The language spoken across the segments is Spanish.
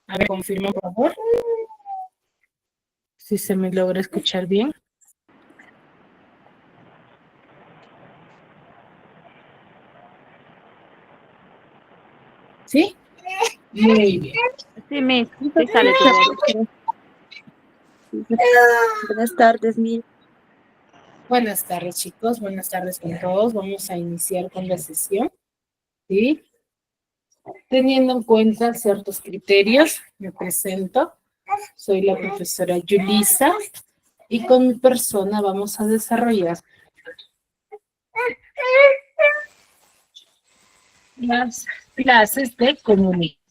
A ver, confirma, por favor. Si se me logra escuchar bien. ¿Sí? Muy bien. Sí, Miss, sí sale todo. Buenas tardes, Miss. Buenas tardes, chicos. Buenas tardes con todos. Vamos a iniciar con la sesión. ¿Sí? Teniendo en cuenta ciertos criterios, me presento. Soy la profesora Yulisa y con mi persona vamos a desarrollar las clases de comunicación.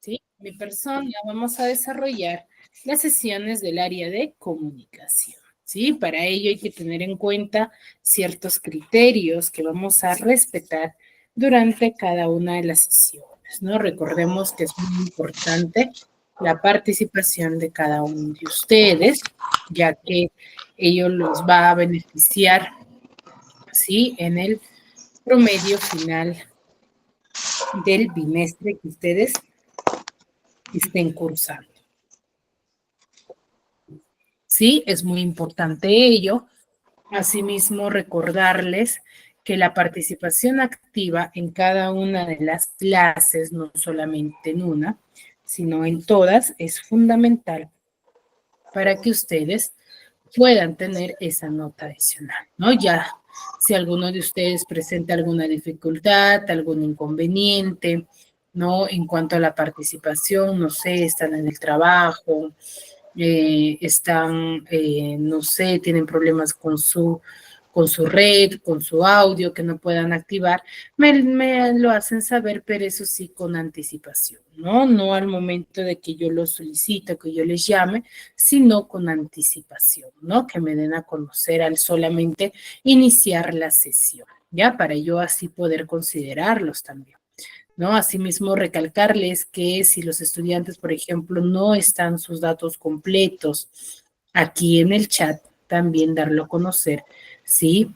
¿Sí? Mi persona vamos a desarrollar las sesiones del área de comunicación. ¿Sí? Para ello hay que tener en cuenta ciertos criterios que vamos a respetar durante cada una de las sesiones, ¿no? Recordemos que es muy importante la participación de cada uno de ustedes, ya que ello los va a beneficiar, ¿sí? En el promedio final del bimestre que ustedes estén cursando. Sí, es muy importante ello. Asimismo, recordarles que la participación activa en cada una de las clases, no solamente en una, sino en todas, es fundamental para que ustedes puedan tener esa nota adicional, ¿no? Ya si alguno de ustedes presenta alguna dificultad, algún inconveniente, ¿no? En cuanto a la participación, no sé, están en el trabajo, están, no sé, tienen problemas con su red, con su audio que no puedan activar, me lo hacen saber, pero eso sí con anticipación, ¿no? No al momento de que yo lo solicito, que yo les llame, sino con anticipación, ¿no? Que me den a conocer al solamente iniciar la sesión, ¿ya? Para yo así poder considerarlos también. ¿No? Asimismo, recalcarles que si los estudiantes, por ejemplo, no están sus datos completos aquí en el chat, también darlo a conocer, ¿sí?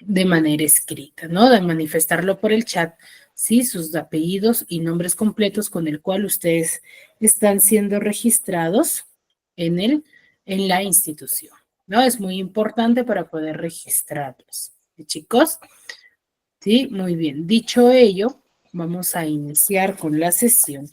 De manera escrita, ¿no? De manifestarlo por el chat, ¿sí? Sus apellidos y nombres completos con el cual ustedes están siendo registrados en la institución, ¿no? Es muy importante para poder registrarlos. ¿Sí, chicos? Sí, muy bien. Dicho ello, vamos a iniciar con la sesión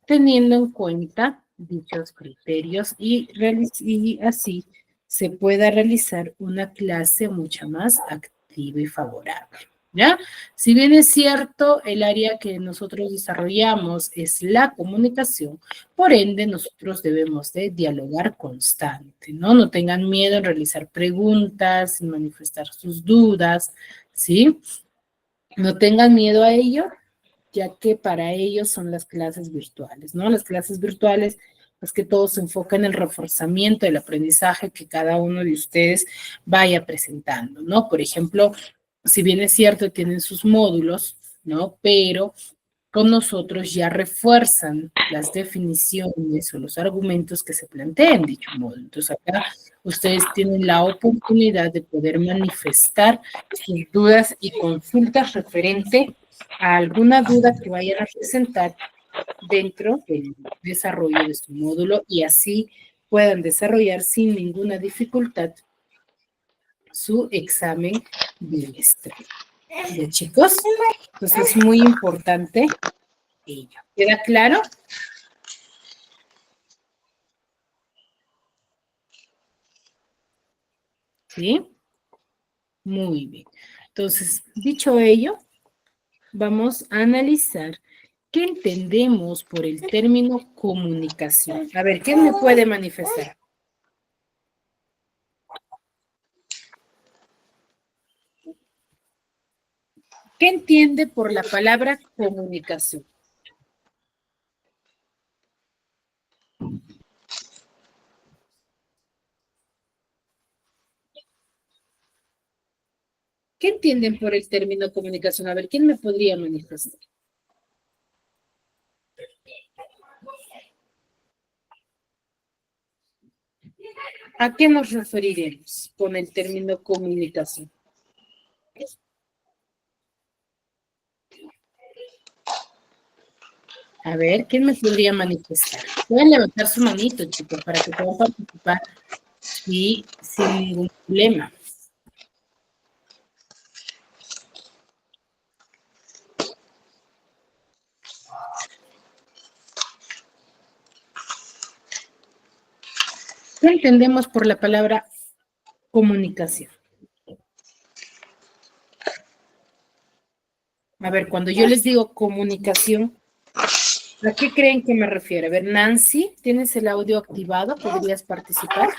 teniendo en cuenta dichos criterios y así se pueda realizar una clase mucho más activa y favorable. ¿Ya? Si bien es cierto, el área que nosotros desarrollamos es la comunicación, por ende nosotros debemos de dialogar constante, ¿no? No tengan miedo en realizar preguntas, en manifestar sus dudas, ¿sí? No tengan miedo a ello, ya que para ellos son las clases virtuales, ¿no? Las clases virtuales, pues que todo se enfoca en el reforzamiento del aprendizaje que cada uno de ustedes vaya presentando, ¿no? Por ejemplo, si bien es cierto, tienen sus módulos, ¿no? Pero con nosotros ya refuerzan las definiciones o los argumentos que se plantean en dicho módulo. Entonces acá ustedes tienen la oportunidad de poder manifestar sus dudas y consultas referente a alguna duda que vayan a presentar dentro del desarrollo de su módulo y así puedan desarrollar sin ninguna dificultad su examen bimestral. ¿Ya, chicos? Entonces es muy importante ello. ¿Queda claro? ¿Sí? Muy bien. Entonces, dicho ello, vamos a analizar qué entendemos por el término comunicación. A ver, ¿quién me puede manifestar? ¿Qué entiende por la palabra comunicación? ¿Qué entienden por el término comunicación? A ver, ¿quién me podría manifestar? ¿A qué nos referiremos con el término comunicación? A ver, ¿quién me podría manifestar? Pueden levantar su manito, chicos, para que puedan participar y sin ningún problema. ¿Qué entendemos por la palabra comunicación? A ver, cuando yo les digo comunicación, ¿a qué creen que me refiero? A ver, Nancy, ¿tienes el audio activado? ¿Podrías participar?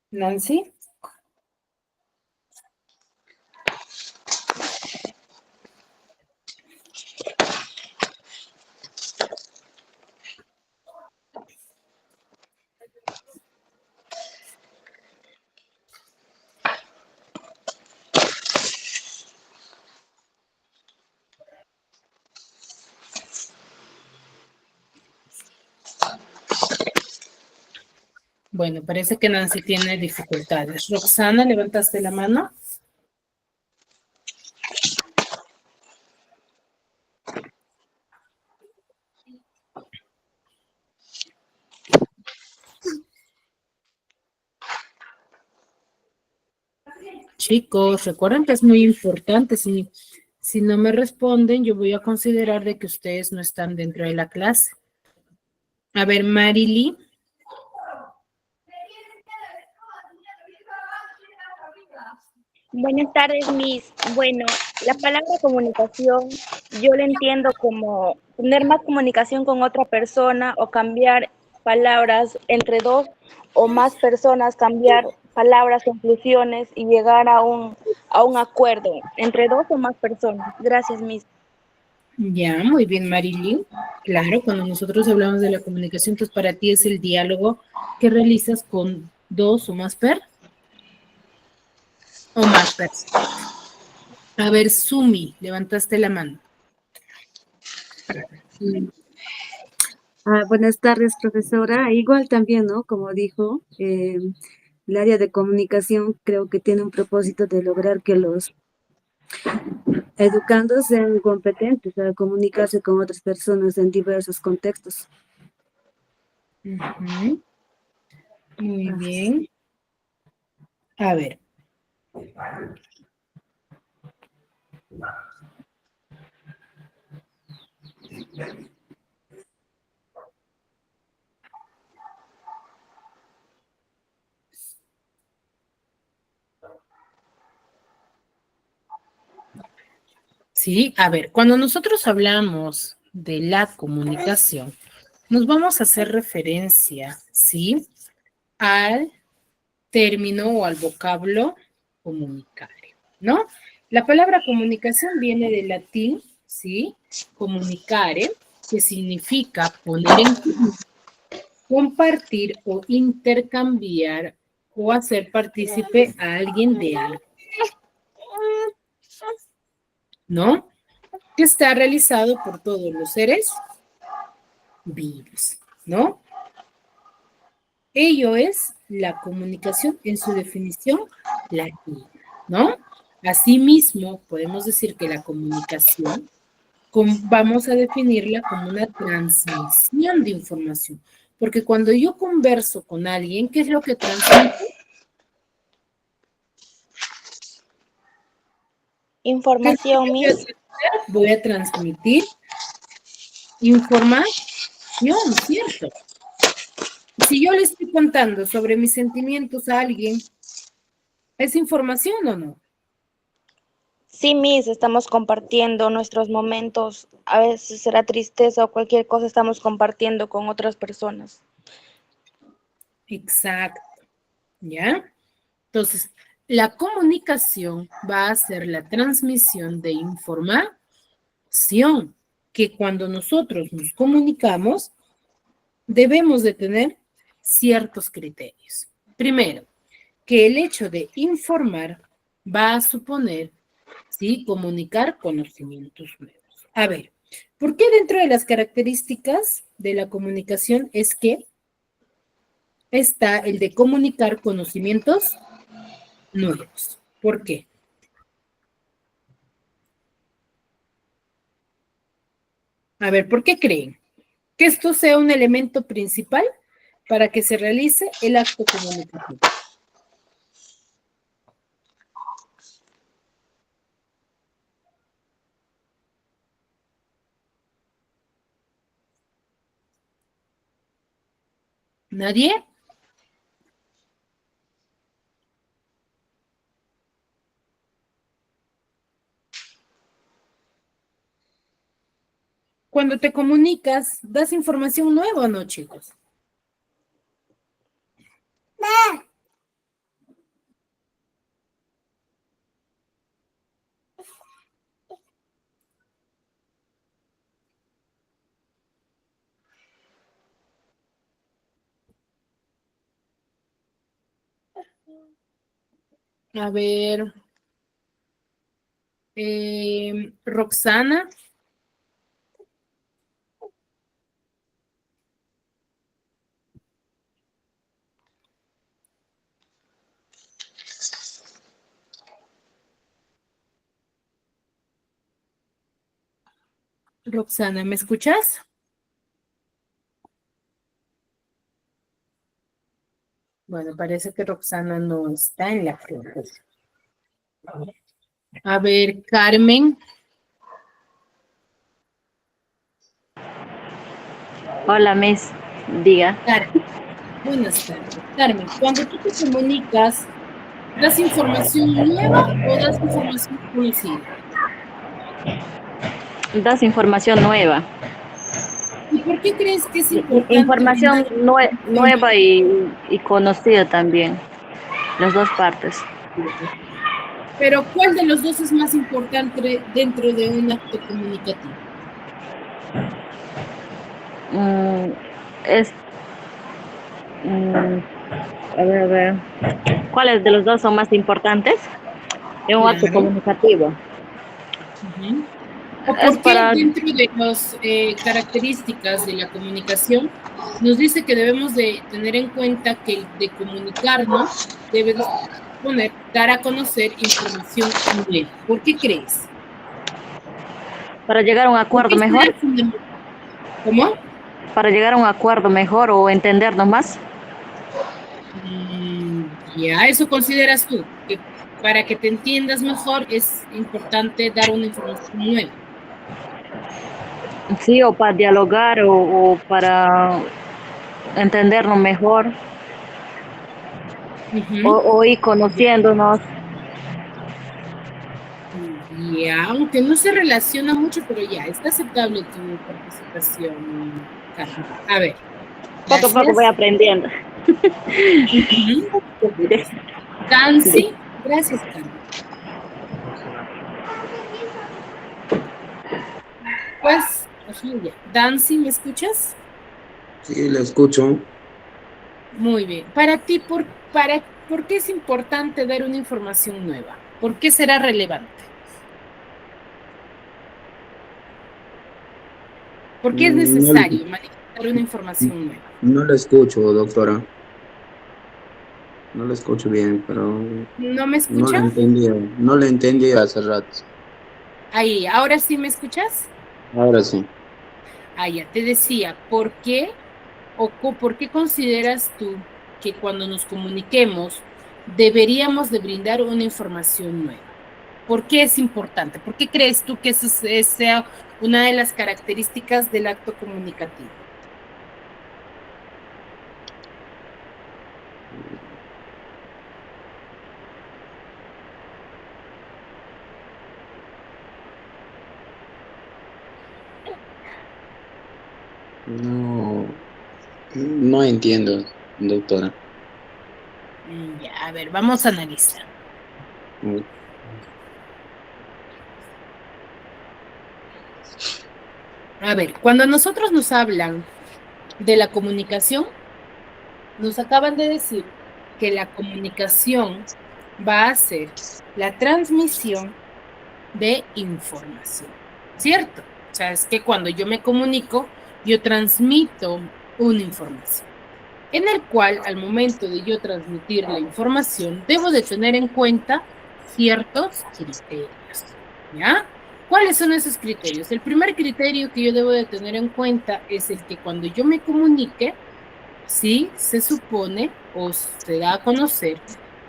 Nancy. Bueno, parece que Nancy tiene dificultades. Roxana, ¿levantaste la mano? Chicos, recuerden que es muy importante. Si no me responden, yo voy a considerar de que ustedes no están dentro de la clase. A ver, Marily. Buenas tardes, Miss. Bueno, la palabra comunicación yo la entiendo como tener más comunicación con otra persona o cambiar palabras entre dos o más personas, cambiar palabras, conclusiones y llegar a un acuerdo entre dos o más personas. Gracias, Miss. Ya, muy bien, Marily. Claro, cuando nosotros hablamos de la comunicación, pues para ti es el diálogo que realizas con dos o más personas. A ver, Sumi, levantaste la mano. Mm. Buenas tardes, profesora. Igual también, ¿no? Como dijo, el área de comunicación creo que tiene un propósito de lograr que los educandos sean competentes a comunicarse con otras personas en diversos contextos. Ujú. Muy bien. A ver. Sí, a ver, cuando nosotros hablamos de la comunicación, nos vamos a hacer referencia, ¿sí? Al término o al vocablo comunicar, ¿no? La palabra comunicación viene del latín, ¿sí? Comunicare, que significa poner en común, compartir o intercambiar o hacer partícipe a alguien de algo, ¿no? Que está realizado por todos los seres vivos, ¿no? Ello es la comunicación en su definición latina, ¿no? Asimismo, podemos decir que la comunicación vamos a definirla como una transmisión de información, porque cuando yo converso con alguien, ¿qué es lo que transmito? Información, Miss. Voy a transmitir información, ¿cierto? Si yo le estoy contando sobre mis sentimientos a alguien, ¿es información o no? Sí, Miss, estamos compartiendo nuestros momentos, a veces será tristeza o cualquier cosa estamos compartiendo con otras personas. Exacto, ¿ya? Entonces, la comunicación va a ser la transmisión de información, que cuando nosotros nos comunicamos, debemos de tener ciertos criterios. Primero, que el hecho de informar va a suponer, ¿sí?, comunicar conocimientos nuevos. A ver, ¿por qué dentro de las características de la comunicación es que está el de comunicar conocimientos nuevos? ¿Por qué? A ver, ¿por qué creen que esto sea un elemento principal para que se realice el acto comunicativo? ¿Nadie? Cuando te comunicas, das información nueva, ¿no, chicos? A ver, Roxana. Roxana, ¿me escuchas? Bueno, parece que Roxana no está en la clase. A ver, Carmen. Hola, Miss. Diga. Carmen, buenas tardes. Carmen, cuando tú te comunicas, ¿das información nueva o das información conocida? Das información nueva. ¿Y por qué crees que es importante Información brindar nueva y conocida también. Las dos partes. Pero ¿cuál de los dos es más importante dentro de un acto comunicativo? Es. A ver. ¿Cuáles de los dos son más importantes en un acto Claro. comunicativo? ¿O por qué dentro de las características de la comunicación nos dice que debemos de tener en cuenta que de comunicarnos debe de poner, dar a conocer información nueva? ¿Por qué crees? Para llegar a un acuerdo mejor. ¿Cómo? Para llegar a un acuerdo mejor o entendernos más. Ya, eso consideras tú, que para que te entiendas mejor es importante dar una información nueva. Sí, o para dialogar o para entendernos mejor. O ir conociéndonos. Ya, aunque no se relaciona mucho, pero ya, está aceptable tu participación, Carmen. A ver. Poco a poco voy aprendiendo. Dancy, gracias, Carmen. Pues, ya. Dancy, ¿me escuchas? Sí, la escucho. Muy bien. Para ti, ¿por qué es importante dar una información nueva? ¿Por qué será relevante? ¿Por qué es necesario manifestar una información nueva? No la escucho, doctora. No la escucho bien, pero ¿No me escucha? No la entendí hace rato. Ahí, ¿ahora sí me escuchas? Ahora sí. Ah, ya, te decía, ¿por qué consideras tú que cuando nos comuniquemos deberíamos de brindar una información nueva? ¿Por qué es importante? ¿Por qué crees tú que eso sea una de las características del acto comunicativo? No entiendo, doctora. Ya, a ver, vamos a analizar. A ver, cuando nosotros nos hablan de la comunicación, nos acaban de decir que la comunicación va a ser la transmisión de información, ¿cierto? O sea, es que cuando yo me comunico, yo transmito una información, en el cual al momento de yo transmitir la información, debo de tener en cuenta ciertos criterios, ¿ya? ¿Cuáles son esos criterios? El primer criterio que yo debo de tener en cuenta es el que cuando yo me comunique, sí, se supone o se da a conocer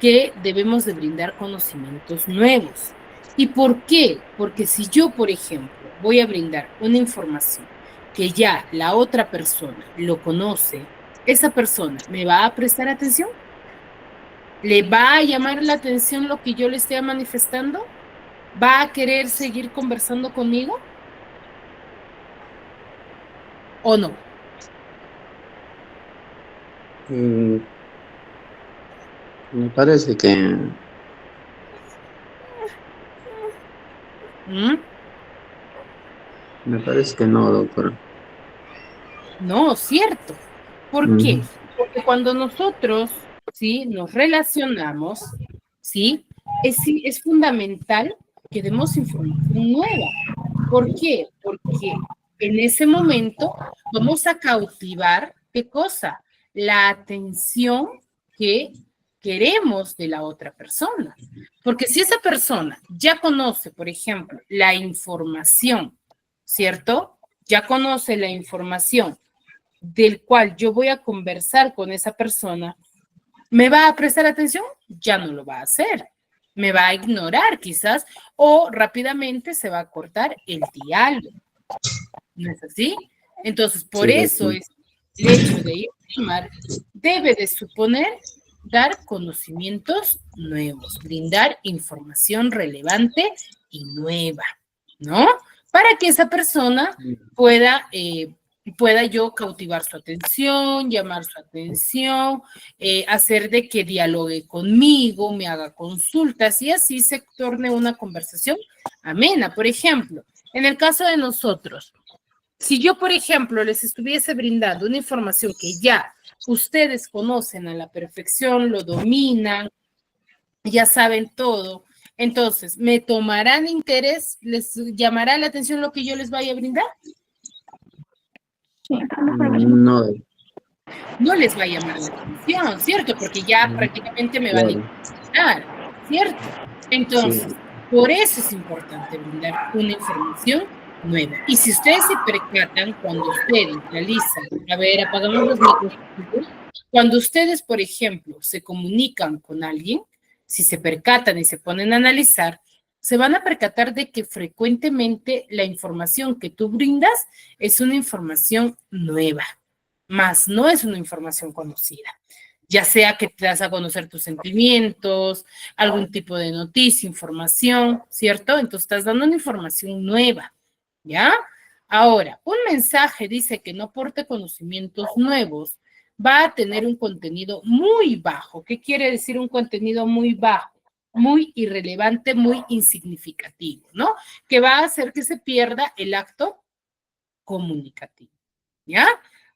que debemos de brindar conocimientos nuevos. ¿Y por qué? Porque si yo, por ejemplo, voy a brindar una información que ya la otra persona lo conoce, ¿esa persona me va a prestar atención? ¿Le va a llamar la atención lo que yo le esté manifestando? ¿Va a querer seguir conversando conmigo? ¿O no? Mm, Me parece que ¿Mm? no, doctora. No, cierto. ¿Por qué? Porque cuando nosotros, ¿sí? Nos relacionamos, ¿sí? Es fundamental que demos información nueva. ¿Por qué? Porque en ese momento vamos a cautivar, ¿qué cosa? La atención que queremos de la otra persona. Porque si esa persona ya conoce, por ejemplo, la información, ¿cierto? Ya conoce la información del cual yo voy a conversar con esa persona, ¿me va a prestar atención? Ya no lo va a hacer. Me va a ignorar quizás o rápidamente se va a cortar el diálogo. ¿No es así? Entonces, por Sí, eso doctora. es el hecho de informar debe de suponer dar conocimientos nuevos, brindar información relevante y nueva, ¿no? Para que esa persona pueda yo cautivar su atención, llamar su atención, hacer de que dialogue conmigo, me haga consultas y así se torne una conversación amena. Por ejemplo, en el caso de nosotros, si yo, por ejemplo, les estuviese brindando una información que ya ustedes conocen a la perfección, lo dominan, ya saben todo, entonces, ¿me tomarán interés? ¿Les llamará la atención lo que yo les vaya a brindar? No, No les va a llamar la atención, ¿cierto? Porque ya prácticamente me van a claro. ignorar, ¿cierto? Entonces, Sí. por eso es importante brindar una información nueva. Y si ustedes se percatan cuando ustedes realizan, a ver, apagamos los micrófonos, cuando ustedes, por ejemplo, se comunican con alguien, si se percatan y se ponen a analizar, se van a percatar de que frecuentemente la información que tú brindas es una información nueva, más no es una información conocida. Ya sea que te das a conocer tus sentimientos, algún tipo de noticia, información, ¿cierto? Entonces estás dando una información nueva, ¿ya? Ahora, un mensaje dice que no aporte conocimientos nuevos, va a tener un contenido muy bajo. ¿Qué quiere decir un contenido muy bajo? Muy irrelevante, muy insignificativo, ¿no? Que va a hacer que se pierda el acto comunicativo, ¿ya?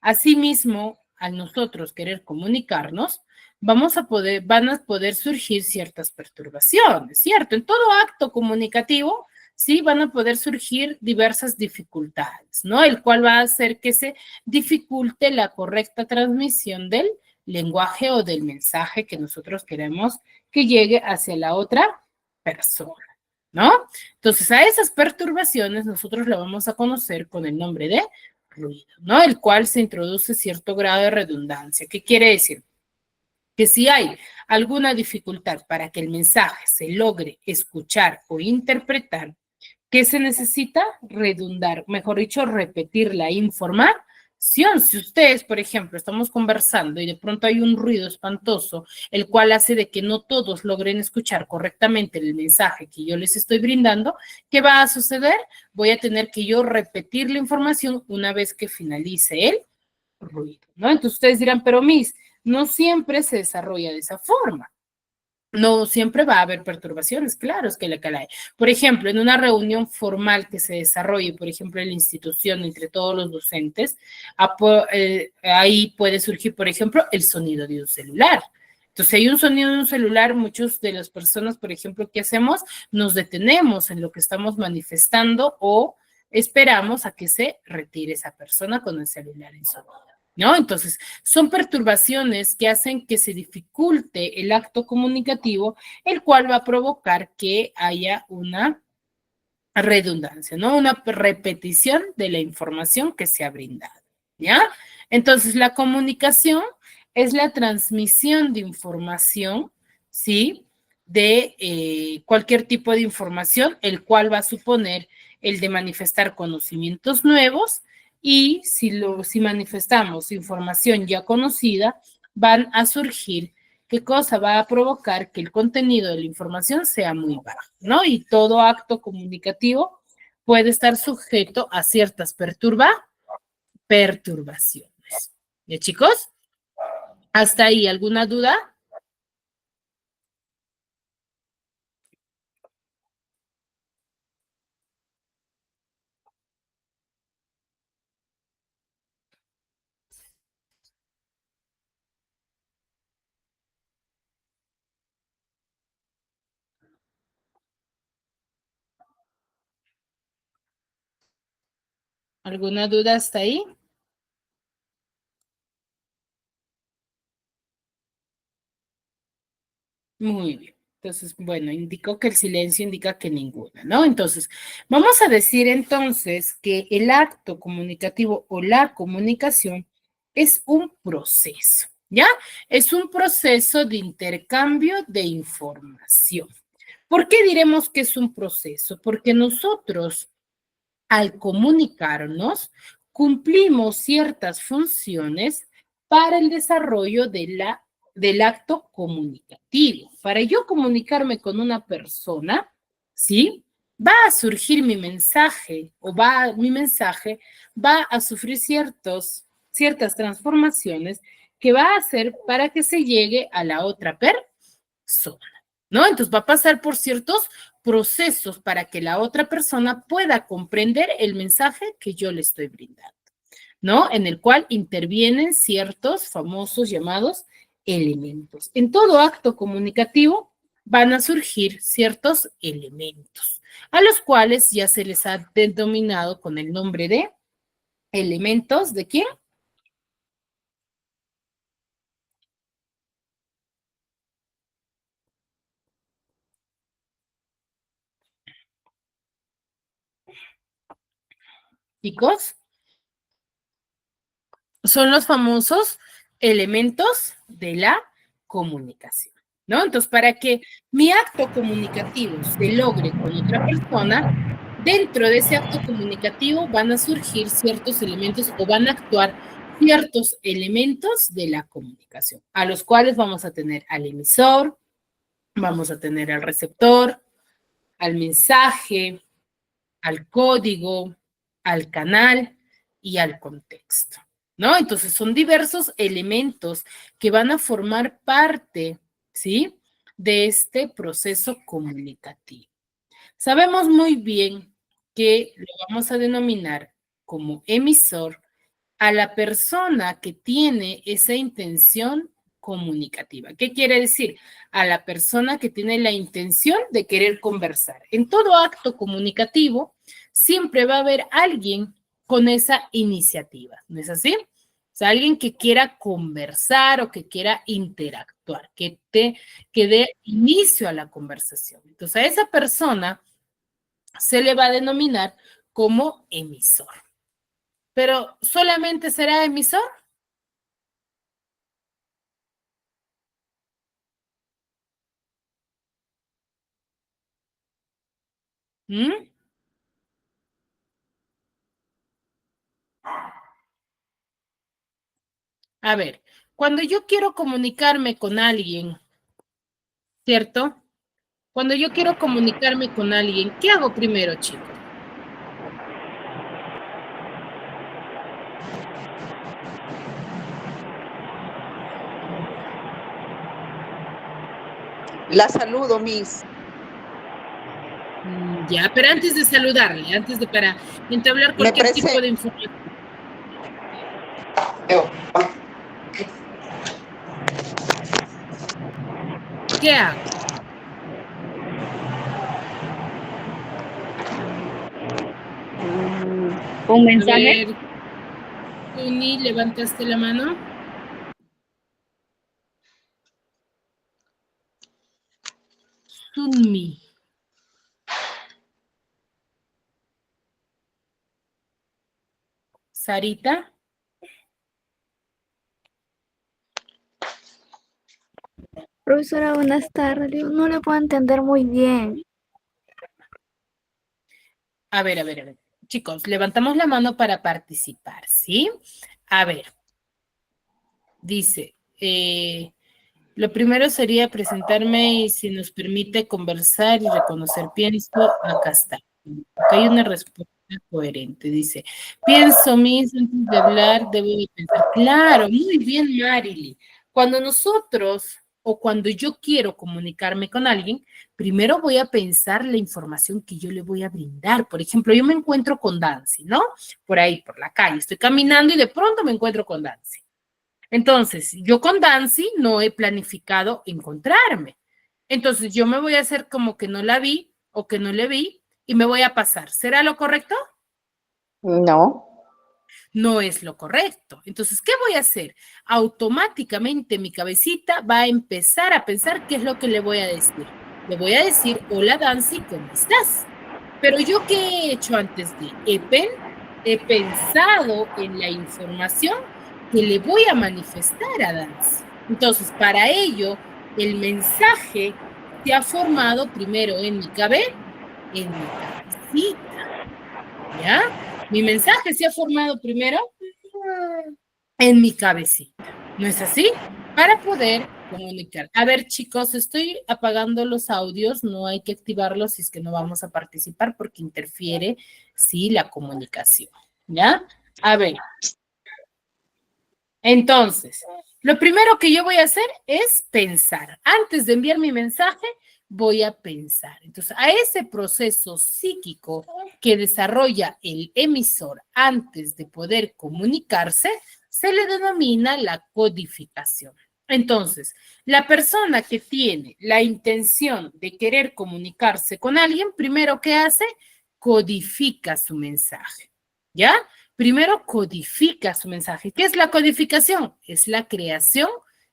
Asimismo, al nosotros querer comunicarnos, van a poder surgir ciertas perturbaciones, ¿cierto? En todo acto comunicativo, sí, van a poder surgir diversas dificultades, ¿no? El cual va a hacer que se dificulte la correcta transmisión del lenguaje o del mensaje que nosotros queremos que llegue hacia la otra persona, ¿no? Entonces, a esas perturbaciones nosotros la vamos a conocer con el nombre de ruido, ¿no? El cual se introduce cierto grado de redundancia. ¿Qué quiere decir? Que si hay alguna dificultad para que el mensaje se logre escuchar o interpretar, ¿qué se necesita? Redundar, mejor dicho, repetir la información. Si ustedes, por ejemplo, estamos conversando y de pronto hay un ruido espantoso, el cual hace de que no todos logren escuchar correctamente el mensaje que yo les estoy brindando, ¿qué va a suceder? Voy a tener que yo repetir la información una vez que finalice el ruido, ¿no? Entonces ustedes dirán, pero Miss, no siempre se desarrolla de esa forma. No siempre va a haber perturbaciones, claro, es que la hay. Por ejemplo, en una reunión formal que se desarrolle, por ejemplo, en la institución entre todos los docentes, ahí puede surgir, por ejemplo, el sonido de un celular. Entonces, hay un sonido de un celular, muchos de las personas, por ejemplo, ¿qué hacemos? Nos detenemos en lo que estamos manifestando o esperamos a que se retire esa persona con el celular en su mano, ¿no? Entonces, son perturbaciones que hacen que se dificulte el acto comunicativo, el cual va a provocar que haya una redundancia, ¿no? Una repetición de la información que se ha brindado, ¿ya? Entonces, la comunicación es la transmisión de información, ¿sí? De cualquier tipo de información, el cual va a suponer el de manifestar conocimientos nuevos y si manifestamos información ya conocida, van a surgir. ¿Qué cosa va a provocar que el contenido de la información sea muy bajo, ¿no? Y todo acto comunicativo puede estar sujeto a ciertas perturbaciones. ¿Ya, chicos? ¿Hasta ahí alguna duda? ¿Alguna duda hasta ahí? Muy bien. Entonces, bueno, indicó que el silencio indica que ninguna, ¿no? Entonces, vamos a decir entonces que el acto comunicativo o la comunicación es un proceso, ¿ya? Es un proceso de intercambio de información. ¿Por qué diremos que es un proceso? Porque nosotros, al comunicarnos, cumplimos ciertas funciones para el desarrollo del acto comunicativo. Para yo comunicarme con una persona, ¿sí? Va a surgir mi mensaje mi mensaje va a sufrir ciertas transformaciones que va a hacer para que se llegue a la otra persona, ¿no? Entonces va a pasar por ciertos procesos para que la otra persona pueda comprender el mensaje que yo le estoy brindando, ¿no? En el cual intervienen ciertos famosos llamados elementos. En todo acto comunicativo van a surgir ciertos elementos, a los cuales ya se les ha denominado con el nombre de elementos de ¿quién? Chicos, son los famosos elementos de la comunicación, ¿no? Entonces, para que mi acto comunicativo se logre con otra persona, dentro de ese acto comunicativo van a surgir ciertos elementos o van a actuar ciertos elementos de la comunicación, a los cuales vamos a tener al emisor, vamos a tener al receptor, al mensaje, al código, al canal y al contexto, ¿no? Entonces son diversos elementos que van a formar parte, ¿sí? De este proceso comunicativo. Sabemos muy bien que lo vamos a denominar como emisor a la persona que tiene esa intención comunicativa. ¿Qué quiere decir? A la persona que tiene la intención de querer conversar. En todo acto comunicativo siempre va a haber alguien con esa iniciativa, ¿no es así? O sea, alguien que quiera conversar o que quiera interactuar, que dé inicio a la conversación. Entonces, a esa persona se le va a denominar como emisor. Pero ¿solamente será emisor? ¿Mm? A ver, cuando yo quiero comunicarme con alguien, ¿cierto? Cuando yo quiero comunicarme con alguien, ¿qué hago primero, chicos? La saludo, Miss. Ya, pero antes de saludarle, para entablar cualquier tipo de información. ¿Qué hago? ¿Un mensaje? A ver, Tuni, ¿levantaste la mano? Sunmi. Sarita. Profesora, buenas tardes. No le puedo entender muy bien. A ver. Chicos, levantamos la mano para participar, ¿sí? A ver. Dice, lo primero sería presentarme y si nos permite conversar y reconocer, pienso, acá está. Acá hay una respuesta coherente. Dice, pienso, Miss, antes de hablar, debo de pensar. Claro, muy bien, Marily. Cuando nosotros o cuando yo quiero comunicarme con alguien, primero voy a pensar la información que yo le voy a brindar. Por ejemplo, yo me encuentro con Dancy, ¿no? Por ahí, por la calle, estoy caminando y de pronto me encuentro con Dancy. Entonces, yo con Dancy no he planificado encontrarme. Entonces, yo me voy a hacer como que no la vi o que no le vi y me voy a pasar. ¿Será lo correcto? No. No es lo correcto. Entonces, ¿qué voy a hacer? Automáticamente mi cabecita va a empezar a pensar qué es lo que le voy a decir. Le voy a decir, hola Dancy, ¿cómo estás? Pero yo, ¿qué he hecho antes de? He pensado en la información que le voy a manifestar a Dancy. Entonces, para ello, el mensaje se ha formado primero en mi cabecita, ¿ya? Mi mensaje se ha formado primero en mi cabecita, ¿no es así? Para poder comunicar. A ver, chicos, estoy apagando los audios, no hay que activarlos si es que no vamos a participar porque interfiere, sí, la comunicación, ¿ya? A ver. Entonces, lo primero que yo voy a hacer es pensar. Antes de enviar mi mensaje, voy a pensar. Entonces, a ese proceso psíquico que desarrolla el emisor antes de poder comunicarse, se le denomina la codificación. Entonces, la persona que tiene la intención de querer comunicarse con alguien, primero, ¿qué hace? Codifica su mensaje, ¿ya? Primero codifica su mensaje. ¿Qué es la codificación? Es la creación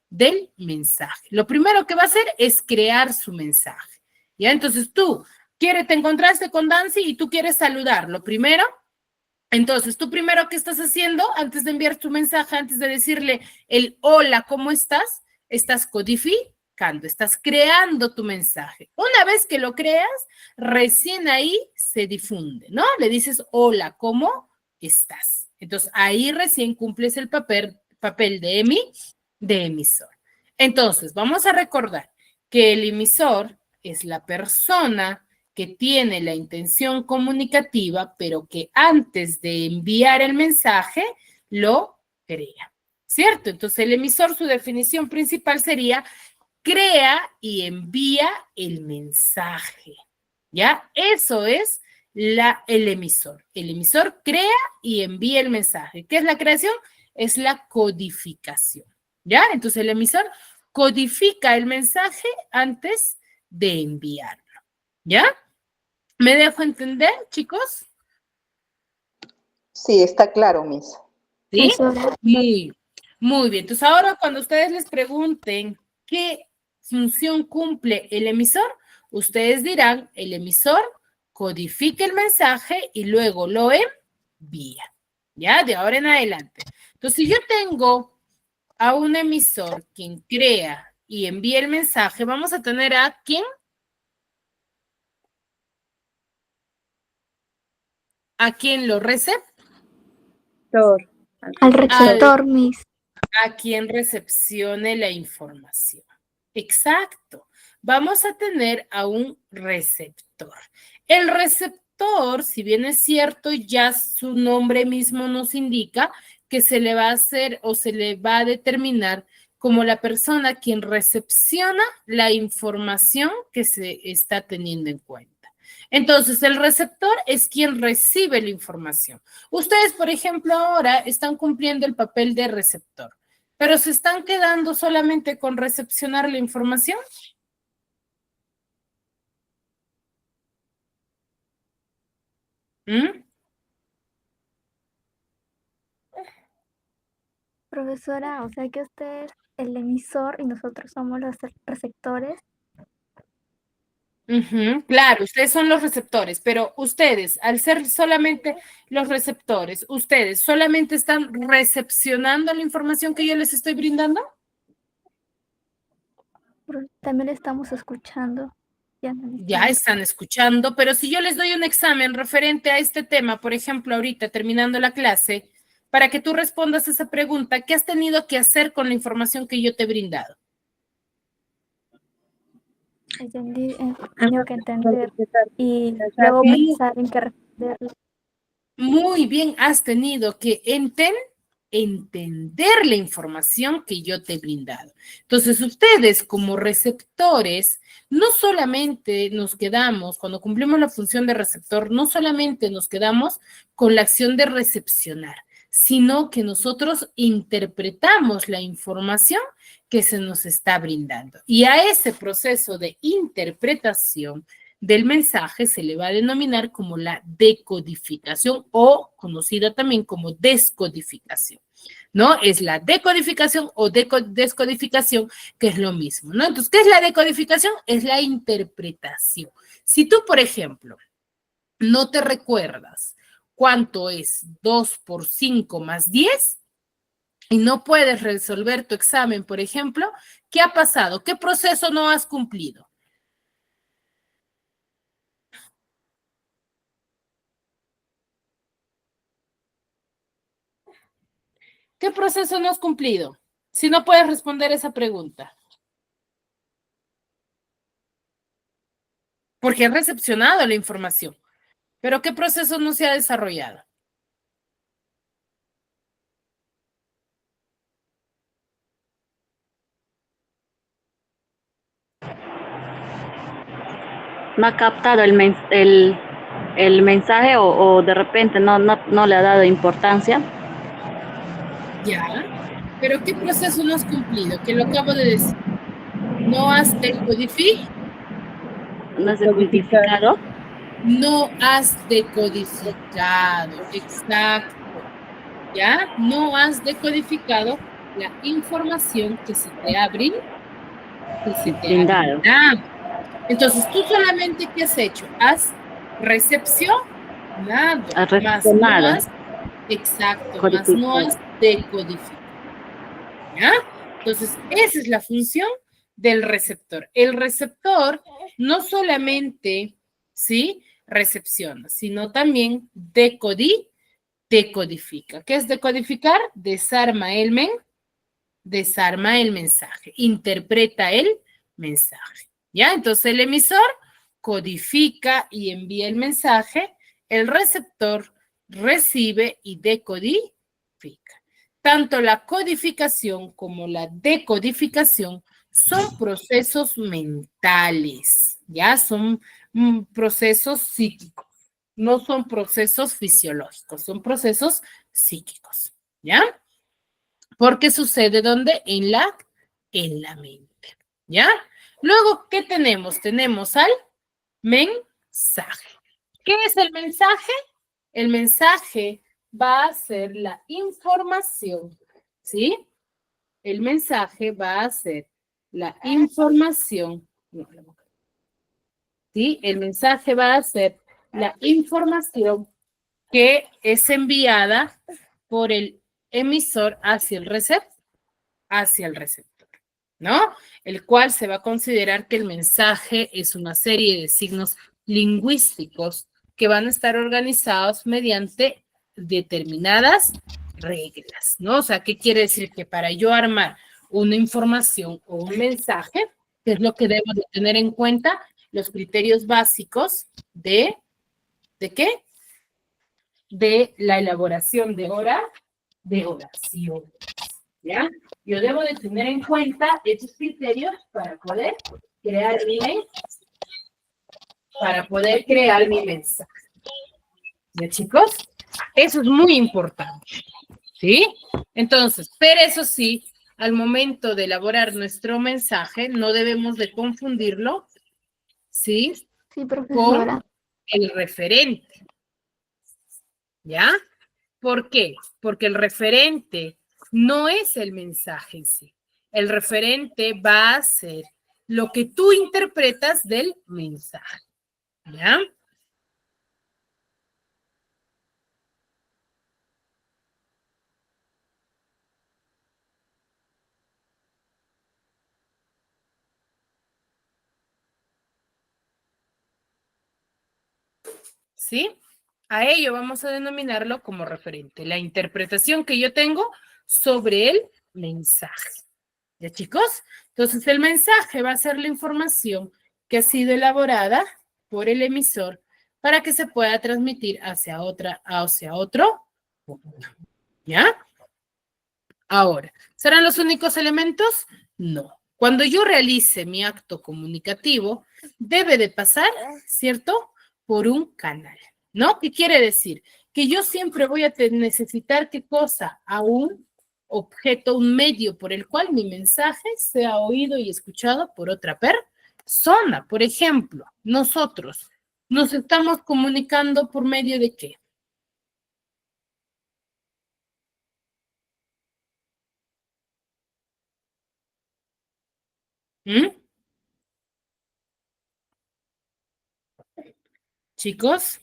del mensaje. Lo primero que va a hacer es crear su mensaje. ¿Ya? Entonces tú te encontraste con Dancy y tú quieres saludar. Lo primero, entonces tú primero, ¿qué estás haciendo antes de enviar tu mensaje, antes de decirle el hola, ¿cómo estás? Estás codificando, estás creando tu mensaje. Una vez que lo creas, recién ahí se difunde, ¿no? Le dices hola, ¿cómo estás? Entonces ahí recién cumples el papel de emisor. Entonces, vamos a recordar que el emisor es la persona que tiene la intención comunicativa, pero que antes de enviar el mensaje lo crea, ¿cierto? Entonces, el emisor, su definición principal sería crea y envía el mensaje, ¿ya? Eso es el emisor. El emisor crea y envía el mensaje. ¿Qué es la creación? Es la codificación, ¿ya? Entonces, el emisor codifica el mensaje antes de enviarlo, ¿ya? ¿Me dejo entender, chicos? Sí, está claro, Miss. ¿Sí? Muy bien. Entonces, ahora cuando ustedes les pregunten qué función cumple el emisor, ustedes dirán, el emisor codifica el mensaje y luego lo envía, ¿ya? De ahora en adelante. Entonces, si yo tengo a un emisor quien crea y envía el mensaje, vamos a tener a ¿quién? ¿A quién lo receptor? Al receptor, Miss. A quien recepcione la información. Exacto. Vamos a tener a un receptor. El receptor, si bien es cierto, ya su nombre mismo nos indica que se le va a hacer o se le va a determinar como la persona quien recepciona la información que se está teniendo en cuenta. Entonces, el receptor es quien recibe la información. Ustedes, por ejemplo, ahora están cumpliendo el papel de receptor, pero ¿se están quedando solamente con recepcionar la información? ¿Mm? Profesora, o sea que usted es el emisor y nosotros somos los receptores. Ujú, claro, ustedes son los receptores, pero ustedes, al ser solamente los receptores, ¿ustedes solamente están recepcionando la información que yo les estoy brindando? Pero también le estamos escuchando y Ya analizando. están escuchando, pero si yo les doy un examen referente a este tema, por ejemplo, ahorita terminando la clase, para que tú respondas esa pregunta, ¿qué has tenido que hacer con la información que yo te he brindado? Entendí, tengo que entender y Sí. luego pensar en qué responderle. Muy bien, has tenido que entender la información que yo te he brindado. Entonces, ustedes como receptores, no solamente nos quedamos, cuando cumplimos la función de receptor, no solamente nos quedamos con la acción de recepcionar, sino que nosotros interpretamos la información que se nos está brindando. Y a ese proceso de interpretación del mensaje se le va a denominar como la decodificación o conocida también como descodificación, ¿no? Es la decodificación o descodificación, que es lo mismo, ¿no? Entonces, ¿qué es la decodificación? Es la interpretación. Si tú, por ejemplo, no te recuerdas cuánto es 2 por 5 más 10 y no puedes resolver tu examen, por ejemplo, ¿qué ha pasado? ¿Qué proceso no has cumplido? ¿Qué proceso no has cumplido? Si no puedes responder esa pregunta. Porque has recepcionado la información. Pero ¿qué proceso no se ha desarrollado? No ha captado el mensaje o de repente no le ha dado importancia. Ya. Pero ¿qué proceso no has cumplido? Que lo acabo de decir. No has decodificado. No es decodificado. No has decodificado. Exacto. ¿Ya? No has decodificado la información que se te ha Brindado. brindado. Entonces, tú solamente, ¿qué has hecho? Has recepcionado, Ha más no recepcionado. has, exacto, más no Codificado. has decodificado. ¿Ya? Entonces, esa es la función del receptor. El receptor no solamente, ¿sí? Recepciona, sino también decodifica. ¿Qué es decodificar? Desarma el mensaje, interpreta el mensaje. ¿Ya? Entonces el emisor codifica y envía el mensaje, el receptor recibe y decodifica. Tanto la codificación como la decodificación son procesos mentales, ¿ya? Son procesos psíquicos, no son procesos fisiológicos, son procesos psíquicos, ¿ya? Porque sucede ¿dónde? En la mente, ¿ya? Luego, ¿qué tenemos? Tenemos al mensaje. ¿Qué es el mensaje? El mensaje va a ser la información, ¿sí? El mensaje va a ser la información, ¿sí? El mensaje va a ser la información que es enviada por el emisor hacia el receptor, ¿no? El cual se va a considerar que el mensaje es una serie de signos lingüísticos que van a estar organizados mediante determinadas reglas, ¿no? O sea, ¿qué quiere decir? Que para yo armar una información o un mensaje, ¿qué es lo que debo de tener en cuenta? Los criterios básicos ¿de qué? De la elaboración de oraciones. ¿Ya? Yo debo de tener en cuenta estos criterios para poder crear mi mensaje. ¿Ya, chicos? Eso es muy importante, ¿sí? Entonces, pero eso sí, al momento de elaborar nuestro mensaje, no debemos de confundirlo, ¿sí? Sí, Con profesora. el referente, ¿ya? ¿Por qué? Porque el referente no es el mensaje en sí. El referente va a ser lo que tú interpretas del mensaje, ¿ya? ¿Sí? A ello vamos a denominarlo como referente, la interpretación que yo tengo sobre el mensaje. ¿Ya, chicos? Entonces, el mensaje va a ser la información que ha sido elaborada por el emisor para que se pueda transmitir hacia otro punto. ¿Ya? Ahora, ¿serán los únicos elementos? No. Cuando yo realice mi acto comunicativo, debe de pasar, ¿cierto? Por un canal, ¿no? ¿Qué quiere decir? Que yo siempre voy a necesitar, ¿qué cosa? A un objeto, un medio por el cual mi mensaje sea oído y escuchado por otra persona. Por ejemplo, nosotros nos estamos comunicando por medio de ¿qué? ¿Mm? Chicos,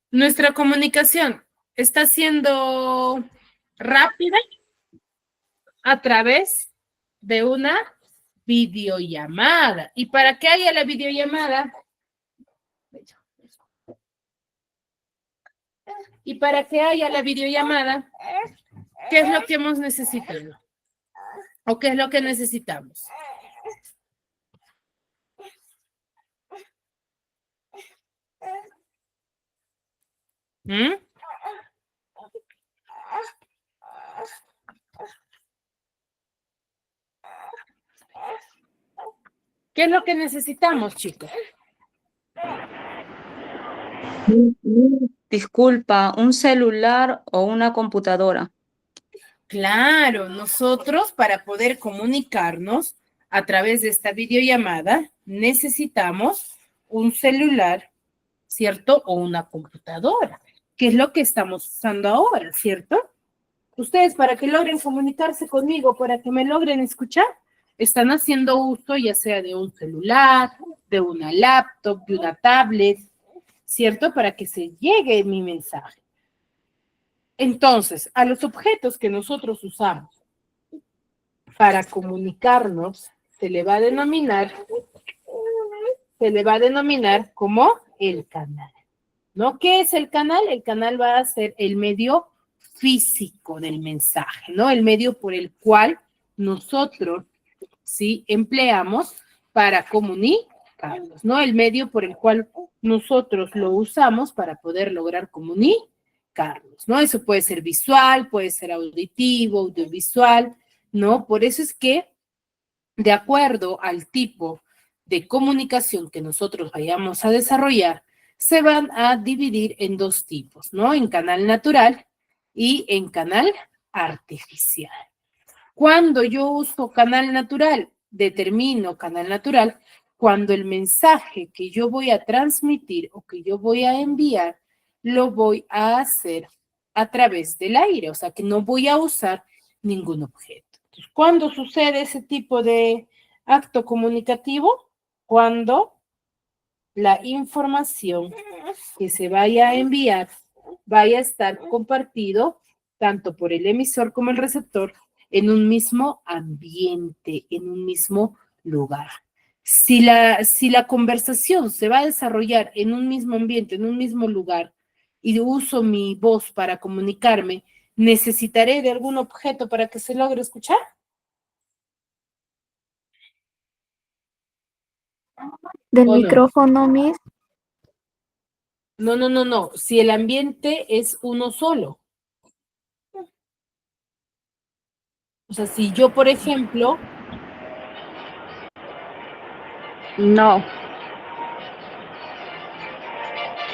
nuestra comunicación está siendo rápida a través de una videollamada. Y para que haya la videollamada, ¿qué es lo que hemos necesitado? ¿O qué es lo que necesitamos? ¿Mm? ¿Qué es lo que necesitamos, chicos? Disculpa, ¿un celular o una computadora? Claro, nosotros para poder comunicarnos a través de esta videollamada necesitamos un celular, ¿cierto? O una computadora, que es lo que estamos usando ahora, ¿cierto? Ustedes para que logren comunicarse conmigo, para que me logren escuchar, están haciendo uso ya sea de un celular, de una laptop, de una tablet, ¿cierto? Para que se llegue mi mensaje. Entonces, a los objetos que nosotros usamos para comunicarnos se le va a denominar como el canal, ¿no? ¿Qué es el canal? El canal va a ser el medio físico del mensaje, ¿no? El medio por el cual nosotros, ¿sí? Empleamos para comunicarnos, ¿no? El medio por el cual nosotros lo usamos para poder lograr comunicarnos, ¿no? Eso puede ser visual, puede ser auditivo, audiovisual, ¿no? Por eso es que, de acuerdo al tipo de comunicación que nosotros vayamos a desarrollar, se van a dividir en dos tipos, ¿no? En canal natural y en canal artificial. Cuando yo uso canal natural, determino canal natural cuando el mensaje que yo voy a transmitir o que yo voy a enviar, lo voy a hacer a través del aire, o sea que no voy a usar ningún objeto. Entonces, ¿cuándo sucede ese tipo de acto comunicativo? Cuando la información que se vaya a enviar vaya a estar compartido tanto por el emisor como el receptor en un mismo ambiente, en un mismo lugar. Si la conversación se va a desarrollar en un mismo ambiente, en un mismo lugar, y uso mi voz para comunicarme, ¿necesitaré de algún objeto para que se logre escuchar? Del ¿O no? micrófono, Miss. No. Si el ambiente es uno solo. O sea, si yo, por ejemplo, No,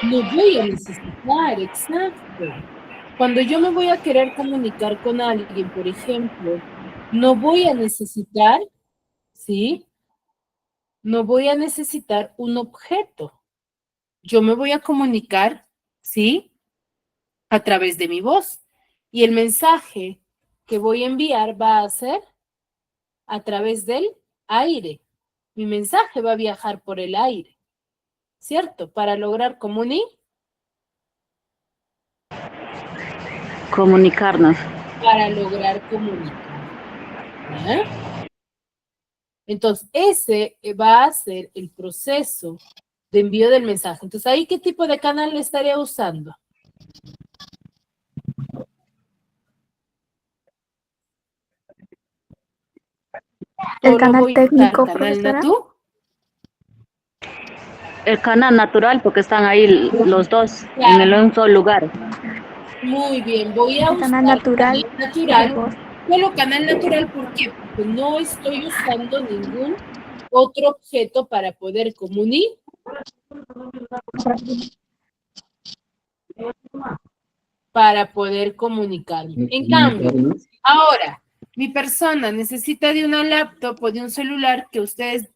no voy a necesitar, exacto. Cuando yo me voy a querer comunicar con alguien, por ejemplo, no voy a necesitar, ¿sí? No voy a necesitar un objeto. Yo me voy a comunicar, ¿sí? A través de mi voz. Y el mensaje que voy a enviar va a ser a través del aire. Mi mensaje va a viajar por el aire, ¿cierto? Para lograr comunicarnos. para lograr comunicar. ¿Ya? Entonces, ese va a ser el proceso de envío del mensaje. Entonces, ¿ahí qué tipo de canal le estaría usando? El ¿O lo canal voy a usar técnico, canal profesora. Natu? El canal natural, porque están ahí los dos Claro, un solo lugar. muy bien. Voy a El canal usar natural canal de natural. voz. Solo canal natural, ¿por qué? Porque no estoy usando ningún otro objeto para poder comunicarme. En cambio, Comunicarnos. ahora, mi persona necesita de una laptop o de un celular que ustedes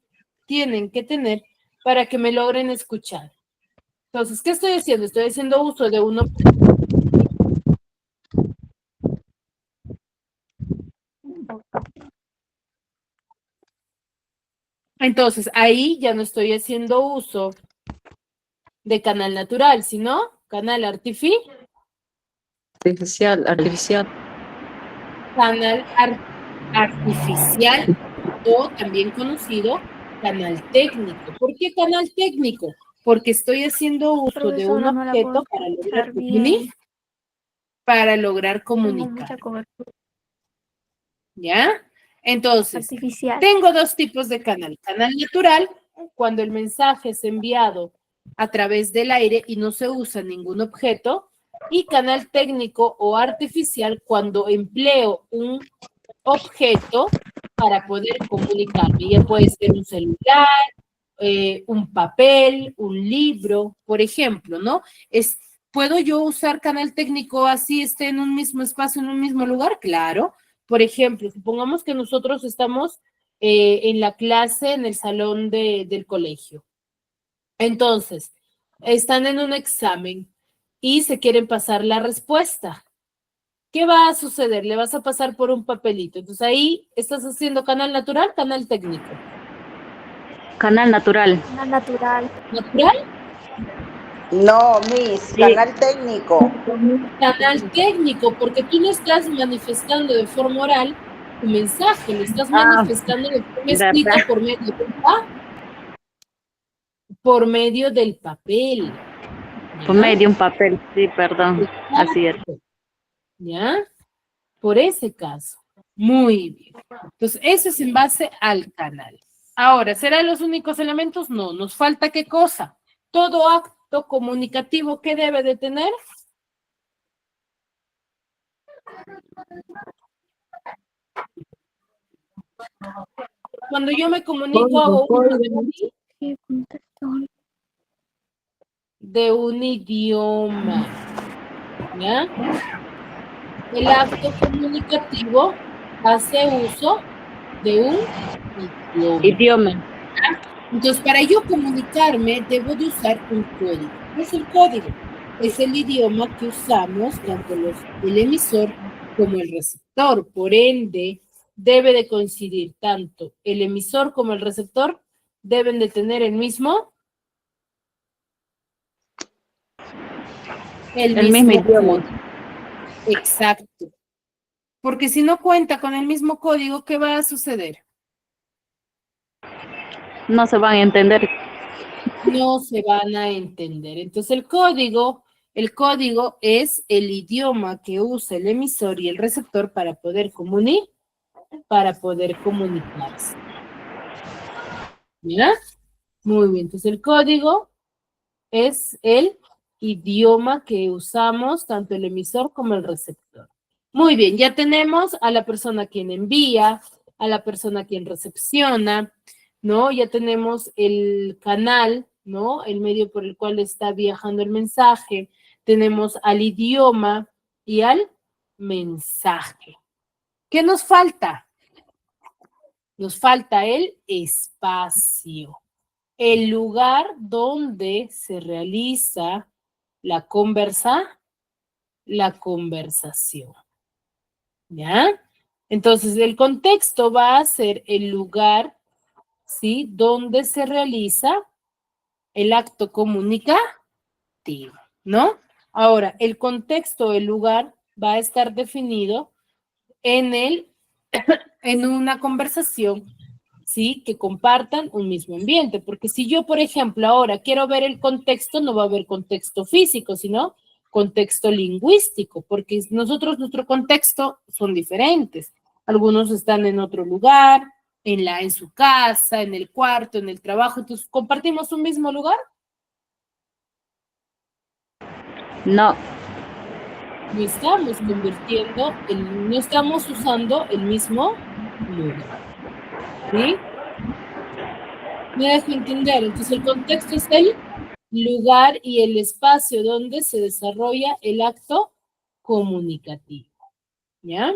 tienen que tener para que me logren escuchar. Entonces, ¿qué estoy haciendo? Estoy haciendo uso de uno. Entonces, ahí ya no estoy haciendo uso de canal natural, sino canal Artificial. artificial o también conocido canal técnico. ¿Por qué canal técnico? Porque estoy haciendo uso de un Profesora, no la puedo objeto escuchar bien. para lograr Tengo comunicar. mucha cobertura ¿Ya? Entonces, artificial. tengo dos tipos de canal. Canal natural, cuando el mensaje es enviado a través del aire y no se usa ningún objeto. Y canal técnico o artificial, cuando empleo un objeto para poder comunicarme. Ya puede ser un celular, un papel, un libro, por ejemplo, ¿no? ¿Puedo yo usar canal técnico así esté en un mismo espacio, en un mismo lugar? Claro. Por ejemplo, supongamos que nosotros estamos en la clase, en el salón del colegio. Entonces, están en un examen y se quieren pasar la respuesta. ¿Qué va a suceder? Le vas a pasar por un papelito. Entonces ahí estás haciendo canal natural, canal técnico. Canal natural. Canal natural. ¿Natural? No, Miss, Sí. canal técnico. Canal técnico, porque tú no estás manifestando de forma oral tu mensaje, lo estás Ah, manifestando de forma escrita verdad. por medio del papel. Por ¿Ya? medio de un papel. Sí, perdón. Así es. Exacto. ¿Ya? Por ese caso. Muy bien. Entonces, eso es en base al canal. Ahora, ¿serán los únicos elementos? No, nos falta qué cosa. Todo acto comunicativo que debe de tener. Cuando yo me comunico hago uso ¿Qué contestó? de un idioma. ¿Ya? El acto comunicativo hace uso de un idioma. Idioma. Entonces, para yo comunicarme, debo de usar un código. ¿Qué es el código? Es el idioma que usamos tanto el emisor como el receptor. Por ende, debe de coincidir tanto el emisor como el receptor deben de tener el mismo El mismo idioma. código. Exacto. Porque si no cuenta con el mismo código, ¿qué va a suceder? No se van a entender. No se van a entender. Entonces el código es el idioma que usa el emisor y el receptor para poder comunicarse. ¿Ya? Muy bien. Entonces el código es el idioma que usamos tanto el emisor como el receptor. Muy bien, ya tenemos a la persona quien envía, a la persona quien recepciona, ¿no? Ya tenemos el canal, ¿no? El medio por el cual está viajando el mensaje. Tenemos al idioma y al mensaje. ¿Qué nos falta? Nos falta el espacio, el lugar donde se realiza la conversación. ¿Ya? Entonces, el contexto va a ser el lugar, ¿sí? Donde se realiza el acto comunicativo, ¿no? Ahora, el contexto, el lugar, va a estar definido en una conversación, ¿sí? Que compartan un mismo ambiente, porque si yo, por ejemplo, ahora quiero ver el contexto, no va a haber contexto físico, sino contexto lingüístico, porque nuestro contexto son diferentes. Algunos están en otro lugar, en su casa, en el cuarto, en el trabajo, entonces, ¿compartimos un mismo lugar? No, No estamos usando el mismo lugar. ¿Sí? Me dejo entender. Entonces, el contexto es el lugar y el espacio donde se desarrolla el acto comunicativo. ¿Ya?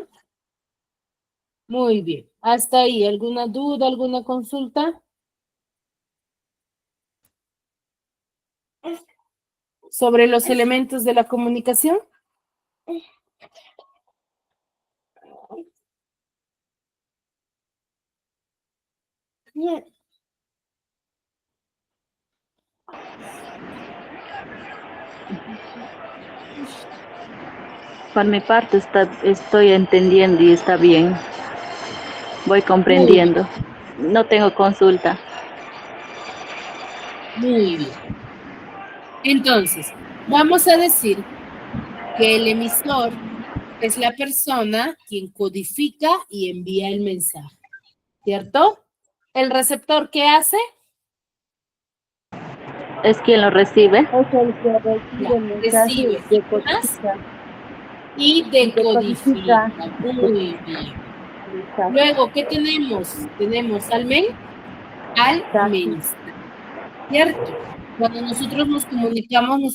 Muy bien. Hasta ahí. ¿Alguna duda, alguna consulta? ¿Sobre los elementos de la comunicación? por mi parte estoy entendiendo y está bien. Voy comprendiendo. No tengo consulta. Muy bien. Entonces, vamos a decir que el emisor es la persona quien codifica y envía el mensaje, ¿cierto? ¿El receptor qué hace? Es quien lo recibe. Es el que recibe el mensaje y Recibe decodifica. y decodifica. Decodifica. Muy bien. Luego, ¿qué tenemos? Tenemos al mensaje, ¿cierto? Cuando nosotros nos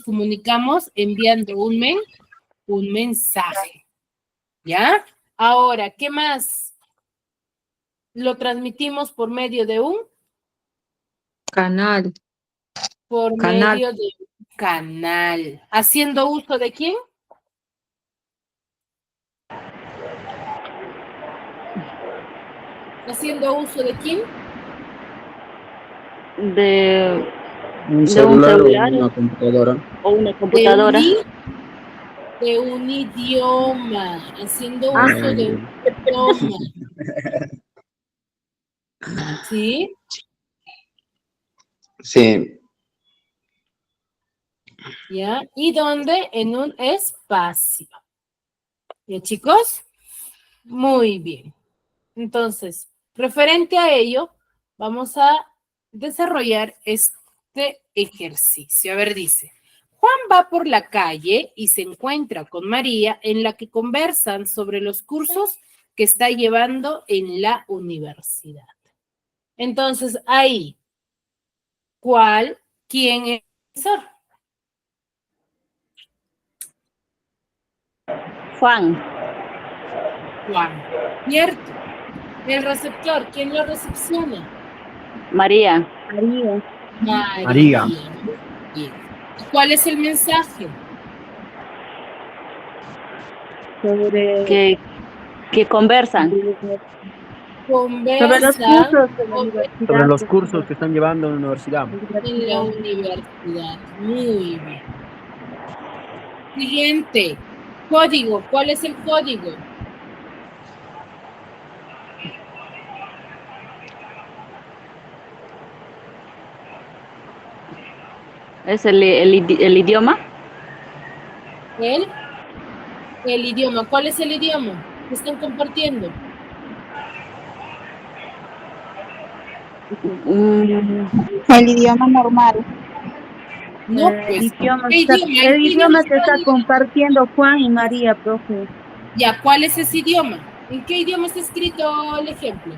comunicamos enviando un mensaje, ¿ya? Ahora, ¿qué más? Lo transmitimos por medio de un Canal. medio de un canal. ¿Haciendo uso de quién? ¿Haciendo uso de quién? De Un de un celular o celular una computadora. o una computadora. De un idioma. Haciendo uso de un idioma. ¿Sí? Sí. ¿Ya? ¿Y dónde? En un espacio. ¿Ya, chicos? Muy bien. Entonces, referente a ello, vamos a desarrollar este ejercicio. A ver, dice, Juan va por la calle y se encuentra con María, en la que conversan sobre los cursos que está llevando en la universidad. Entonces, ahí, ¿quién es el profesor? Juan, ¿Cierto? El receptor, ¿quién lo recepciona? María, María. Bien. ¿Y cuál es el mensaje? Sobre que conversan. Conversa Sobre los cursos que están llevando en la universidad. en la universidad. Muy bien. Siguiente. Código. ¿Cuál es el código? ¿Es el idioma? El idioma. ¿Cuál es el idioma que están compartiendo? El idioma normal. No, pues. el idioma que está compartiendo Juan y María, profe. Ya, ¿cuál es ese idioma? ¿En qué idioma está escrito el ejemplo?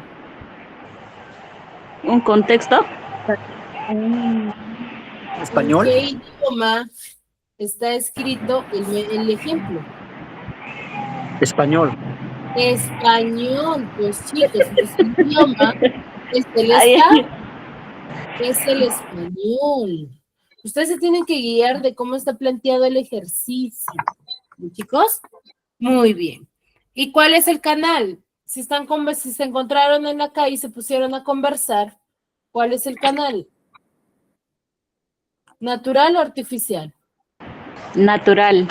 ¿Un contexto? ¿Español? ¿En qué idioma está escrito el ejemplo? Español. Español, pues chicos, entonces el idioma Ay, es el español. Ustedes se tienen que guiar de cómo está planteado el ejercicio. ¿Sí, chicos? Muy bien. ¿Y cuál es el canal? Si se encontraron en la calle y se pusieron a conversar, ¿cuál es el canal? ¿Natural o artificial? natural.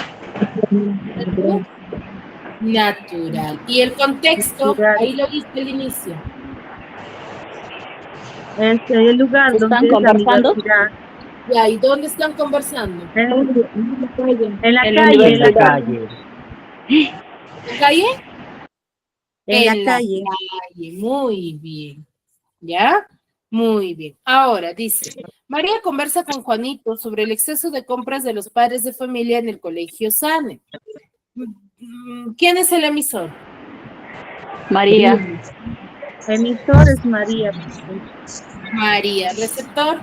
Natural. ¿Y el contexto? Natural. Ahí lo viste al inicio. Es el lugar ¿Están donde es la conversando? universidad. Ya, ¿y dónde están conversando? En la En la calle. En la universidad. calle. ¿En la calle? En la calle. Calle. Muy bien. ¿Ya? Muy bien. Ahora dice, María conversa con Juanito sobre el exceso de compras de los padres de familia en el colegio SANE. ¿Quién es el emisor? María. Emisor es María. María. ¿Receptor?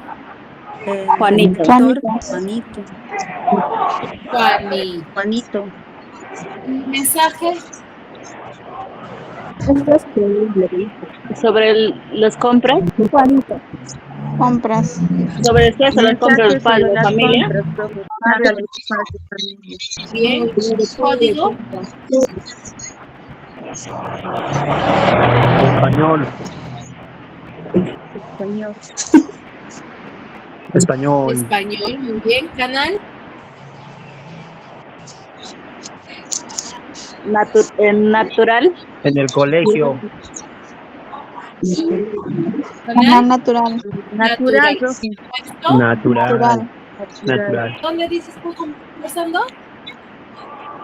Juanito. Juanito. Juanito. ¿Mensaje? Sobre las compras. Compras. Sobre el exceso de las compras de los padres de la familia. Bien. ¿Código? Español. Español, muy bien. ¿Canal? Natural. En el colegio. Canal natural. Natural. ¿Contexto? Natural. ¿Dónde dices tú conversando?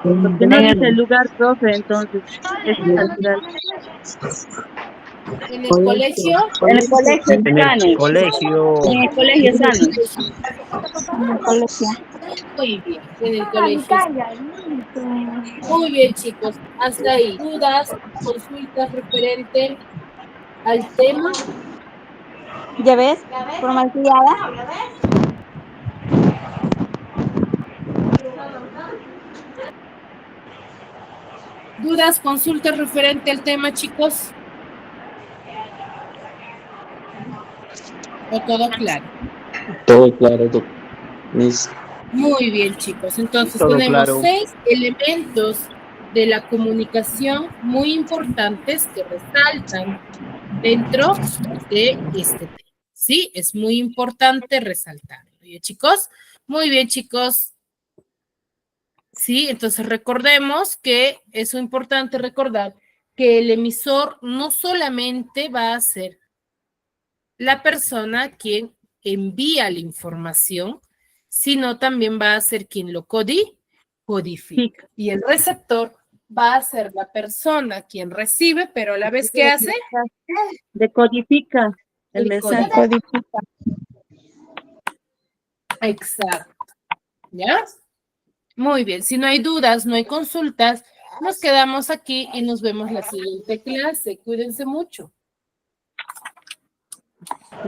Porque no dice el lugar, profe, entonces es natural. ¿En el colegio? En el colegio En el sano. colegio. En el colegio sano. En el colegio. Muy bien, en el colegio. Muy bien, chicos. Hasta ahí. ¿Dudas, consultas referente al tema? ¿Ya ves? Formatillada. ¿Dudas, consultas referente al tema, chicos? ¿O todo claro? Todo claro, Miss. Muy bien, chicos. Entonces Todo tenemos claro. 6 elementos de la comunicación muy importantes que resaltan dentro de este tema. Sí, es muy importante resaltarlo. ¿Oye, chicos? Muy bien, chicos. Sí, entonces recordemos que es importante recordar que el emisor no solamente va a ser la persona quien envía la información, sino también va a ser quien lo codifica. Y el receptor va a ser la persona quien recibe, pero a la vez que hace, Decodifica el mensaje. Codifica. Exacto. ¿Ya? Muy bien. Si no hay dudas, no hay consultas, nos quedamos aquí y nos vemos la siguiente clase. Cuídense mucho.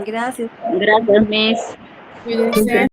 Gracias. Gracias, Miss. Cuídense.